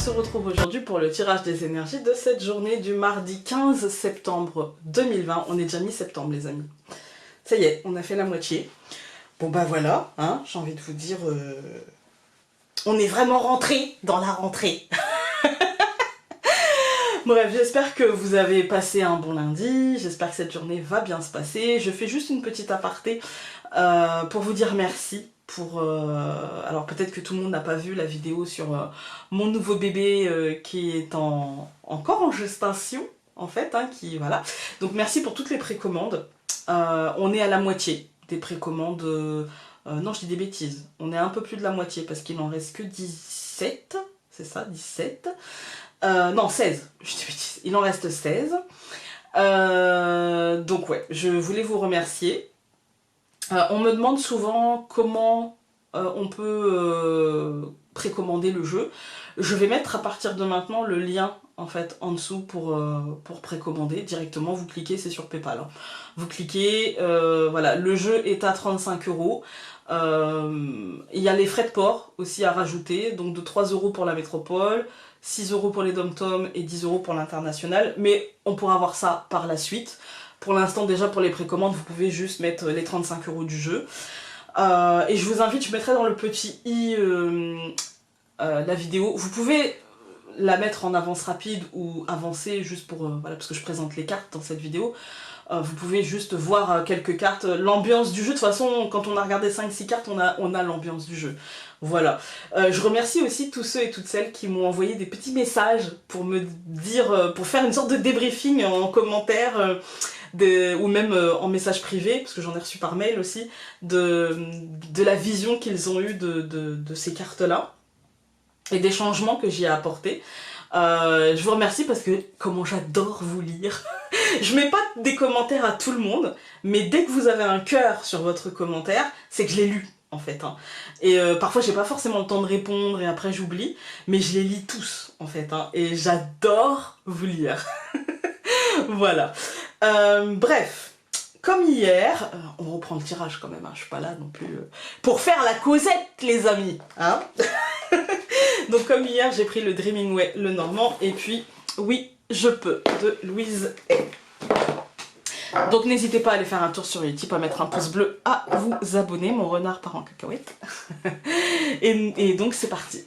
se retrouve aujourd'hui pour le tirage des énergies de cette journée du mardi 15 septembre 2020. On est déjà mi-septembre les amis. Ça y est, on a fait la moitié. Bon bah voilà, hein, j'ai envie de vous dire, on est vraiment rentré dans la rentrée. Bref, j'espère que vous avez passé un bon lundi, j'espère que cette journée va bien se passer. Je fais juste une petite aparté pour vous dire merci. Alors peut-être que tout le monde n'a pas vu la vidéo sur mon nouveau bébé qui est encore en gestation en fait, hein, voilà. Donc merci pour toutes les précommandes. On est à la moitié des précommandes. Non, je dis des bêtises. On est un peu plus de la moitié parce qu'il n'en reste que 17. C'est ça, 17. Non, 16. Je dis des bêtises. Il en reste 16. Donc ouais, je voulais vous remercier. On me demande souvent comment on peut précommander le jeu. Je vais mettre à partir de maintenant le lien en fait en dessous pour précommander directement. Vous cliquez, c'est sur PayPal. Hein. Vous cliquez, voilà, le jeu est à 35 €. Il y a les frais de port aussi à rajouter, donc de 3 € pour la métropole, 6 € pour les dom-tom et 10 € pour l'international, mais on pourra voir ça par la suite. Pour l'instant, déjà pour les précommandes, vous pouvez juste mettre les 35 € du jeu. Et je vous invite, je mettrai dans le petit i la vidéo. Vous pouvez la mettre en avance rapide ou avancer juste pour, voilà, parce que je présente les cartes dans cette vidéo. Vous pouvez juste voir quelques cartes, l'ambiance du jeu. De toute façon, quand on a regardé 5-6 cartes, on a l'ambiance du jeu. Voilà. Je remercie aussi tous ceux et toutes celles qui m'ont envoyé des petits messages pour me dire, pour faire une sorte de débriefing en commentaire. Ou même en message privé, parce que j'en ai reçu par mail aussi, de la vision qu'ils ont eue de ces cartes-là, et des changements que j'y ai apportés. Je vous remercie parce que, comment j'adore vous lire. Je mets pas des commentaires à tout le monde, mais dès que vous avez un cœur sur votre commentaire, c'est que je l'ai lu, en fait. Hein. Et parfois, j'ai pas forcément le temps de répondre, et après j'oublie, mais je les lis tous, en fait. Hein, et j'adore vous lire. Voilà. Bref, comme hier, on reprend le tirage quand même, hein, je suis pas là non plus pour faire la causette les amis, hein. Donc comme hier, j'ai pris le Dreaming Way, le Normand, et puis Oui, je peux, de Louise Hay. Donc n'hésitez pas à aller faire un tour sur Utip, à mettre un pouce bleu, à vous abonner, mon renard part en cacahuète. et donc c'est parti.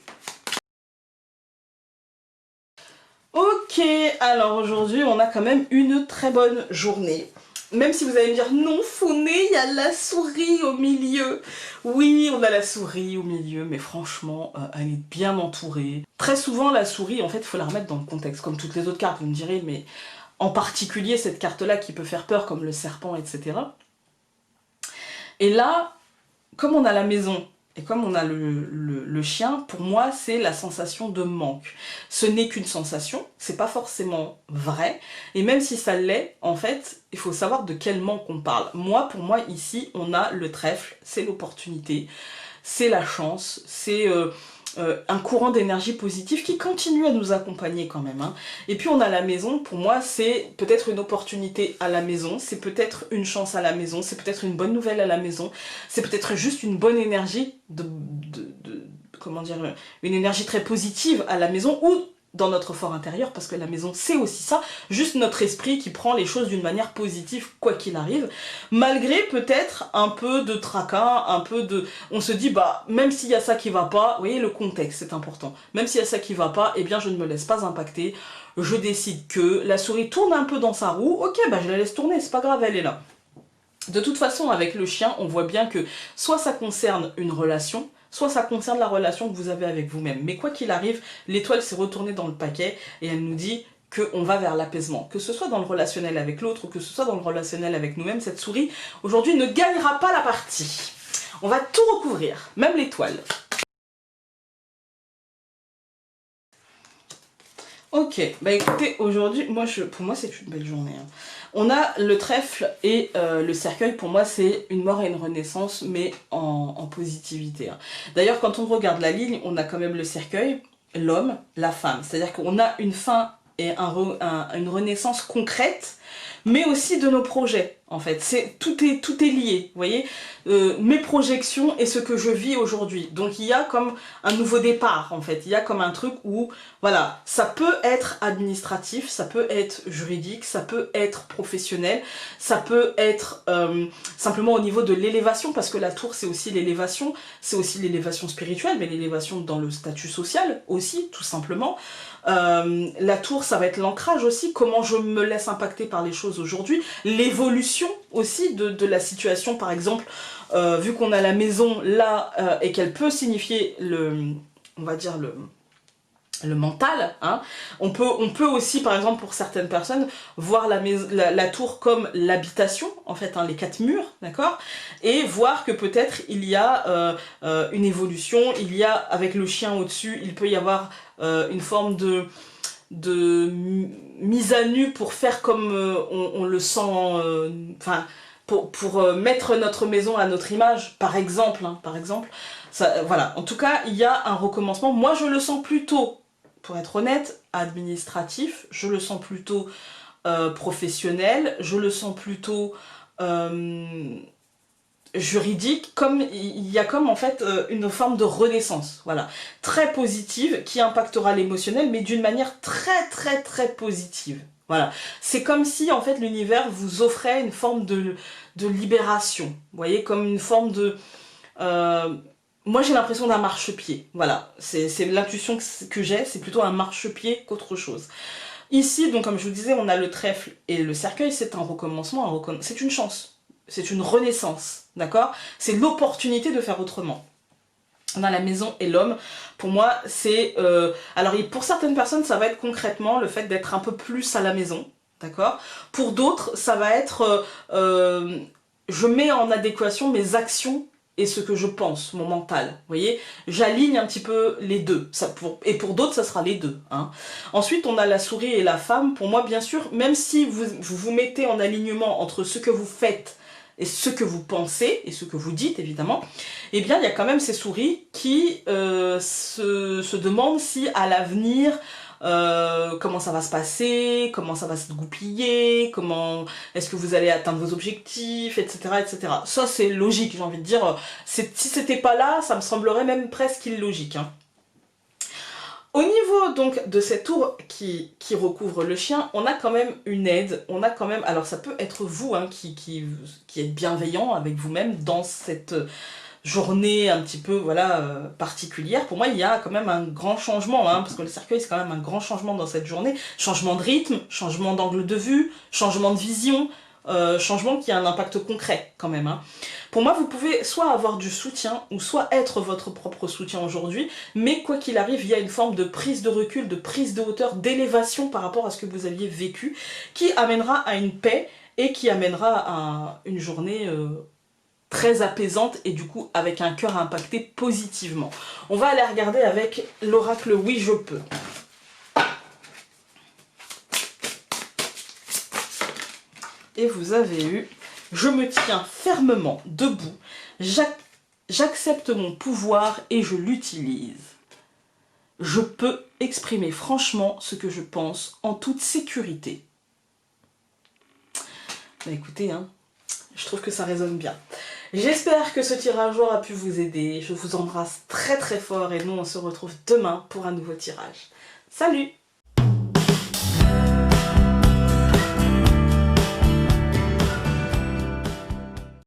Ok, alors aujourd'hui on a quand même une très bonne journée. Même si vous allez me dire non Founé, il y a la souris au milieu. Oui, on a la souris au milieu, mais franchement, elle est bien entourée. Très souvent la souris, en fait, il faut la remettre dans le contexte, comme toutes les autres cartes, vous me direz, mais en particulier cette carte-là qui peut faire peur, comme le serpent, etc. Et là, comme on a la maison, et comme on a le chien, pour moi, c'est la sensation de manque. Ce n'est qu'une sensation, c'est pas forcément vrai, et même si ça l'est, en fait, il faut savoir de quel manque on parle. Moi, pour moi, ici, on a le trèfle, c'est l'opportunité, c'est la chance, c'est un courant d'énergie positive qui continue à nous accompagner quand même. Hein. Et puis on a la maison, pour moi c'est peut-être une opportunité à la maison, c'est peut-être une chance à la maison, c'est peut-être une bonne nouvelle à la maison, c'est peut-être juste une bonne énergie, comment dire, une énergie très positive à la maison ou dans notre fort intérieur, parce que la maison c'est aussi ça, juste notre esprit qui prend les choses d'une manière positive quoi qu'il arrive, malgré peut-être un peu de tracas, un peu de... On se dit, bah, même s'il y a ça qui va pas, vous voyez, le contexte c'est important, même s'il y a ça qui va pas, eh bien je ne me laisse pas impacter, je décide que la souris tourne un peu dans sa roue, ok, bah je la laisse tourner, c'est pas grave, elle est là. De toute façon, avec le chien, on voit bien que soit ça concerne une relation, soit ça concerne la relation que vous avez avec vous-même. Mais quoi qu'il arrive, l'étoile s'est retournée dans le paquet et elle nous dit qu'on va vers l'apaisement. Que ce soit dans le relationnel avec l'autre ou que ce soit dans le relationnel avec nous-mêmes, cette souris, aujourd'hui, ne gagnera pas la partie. On va tout recouvrir, même l'étoile. Ok, bah écoutez, aujourd'hui, pour moi c'est une belle journée. Hein. On a le trèfle et le cercueil, pour moi c'est une mort et une renaissance, mais en positivité. Hein. D'ailleurs, quand on regarde la ligne, on a quand même le cercueil, l'homme, la femme. C'est-à-dire qu'on a une fin et une renaissance concrète, mais aussi de nos projets, en fait. Tout est lié, vous voyez, mes projections et ce que je vis aujourd'hui. Donc il y a comme un nouveau départ, en fait. Il y a comme un truc où, voilà, ça peut être administratif, ça peut être juridique, ça peut être professionnel, ça peut être simplement au niveau de l'élévation, parce que la tour, c'est aussi l'élévation spirituelle, mais l'élévation dans le statut social aussi, tout simplement. La tour, ça va être l'ancrage aussi, comment je me laisse impacter par les choses aujourd'hui, l'évolution aussi de la situation, par exemple, vu qu'on a la maison là, et qu'elle peut signifier on va dire le mental, hein. On peut aussi, par exemple, pour certaines personnes, voir la tour comme l'habitation, en fait, hein, les 4 murs, d'accord, et voir que peut-être il y a une évolution, il y a, avec le chien au-dessus, il peut y avoir une forme de mise à nu pour faire comme on le sent, enfin, pour mettre notre maison à notre image, par exemple, hein, par exemple. Ça, voilà, en tout cas, il y a un recommencement. Moi, je le sens plutôt, pour être honnête, administratif, je le sens plutôt professionnel, je le sens plutôt juridique, comme il y a comme en fait une forme de renaissance, voilà, très positive, qui impactera l'émotionnel, mais d'une manière très positive. Voilà, c'est comme si en fait l'univers vous offrait une forme de libération, vous voyez, comme une forme de... moi j'ai l'impression d'un marchepied, voilà, c'est l'intuition que j'ai, c'est plutôt un marchepied qu'autre chose. Ici, donc comme je vous disais, on a le trèfle et le cercueil, c'est un recommencement, c'est une chance. C'est une renaissance, d'accord? C'est l'opportunité de faire autrement. On a la maison et l'homme. Pour moi, c'est... alors, pour certaines personnes, ça va être concrètement le fait d'être un peu plus à la maison, d'accord? Pour d'autres, ça va être... je mets en adéquation mes actions et ce que je pense, mon mental, vous voyez? J'aligne un petit peu les deux. Et pour d'autres, ça sera les deux, hein. Ensuite, on a la souris et la femme. Pour moi, bien sûr, même si vous mettez en alignement entre ce que vous faites et ce que vous pensez, et ce que vous dites évidemment, eh bien il y a quand même ces souris qui se demandent si à l'avenir, comment ça va se passer, comment ça va se goupiller, comment est-ce que vous allez atteindre vos objectifs, etc. etc. Ça c'est logique, j'ai envie de dire, si c'était pas là, ça me semblerait même presque illogique, hein. Au niveau donc de cette tour qui recouvre le chien, on a quand même une aide, on a quand même, alors ça peut être vous hein, qui êtes bienveillant avec vous-même dans cette journée un petit peu voilà particulière. Pour moi il y a quand même un grand changement, hein, parce que le cercueil c'est quand même un grand changement dans cette journée, changement de rythme, changement d'angle de vue, changement de vision, changement qui a un impact concret quand même, hein. Pour moi, vous pouvez soit avoir du soutien, ou soit être votre propre soutien aujourd'hui, mais quoi qu'il arrive, il y a une forme de prise de recul, de prise de hauteur, d'élévation par rapport à ce que vous aviez vécu, qui amènera à une paix, et qui amènera à une journée très apaisante, et du coup avec un cœur impacté positivement. On va aller regarder avec l'oracle Oui Je Peux. Et vous avez eu... Je me tiens fermement debout, j'accepte mon pouvoir et je l'utilise. Je peux exprimer franchement ce que je pense en toute sécurité. Bah écoutez, hein, je trouve que ça résonne bien. J'espère que ce tirage aura pu vous aider. Je vous embrasse très fort et nous on se retrouve demain pour un nouveau tirage. Salut!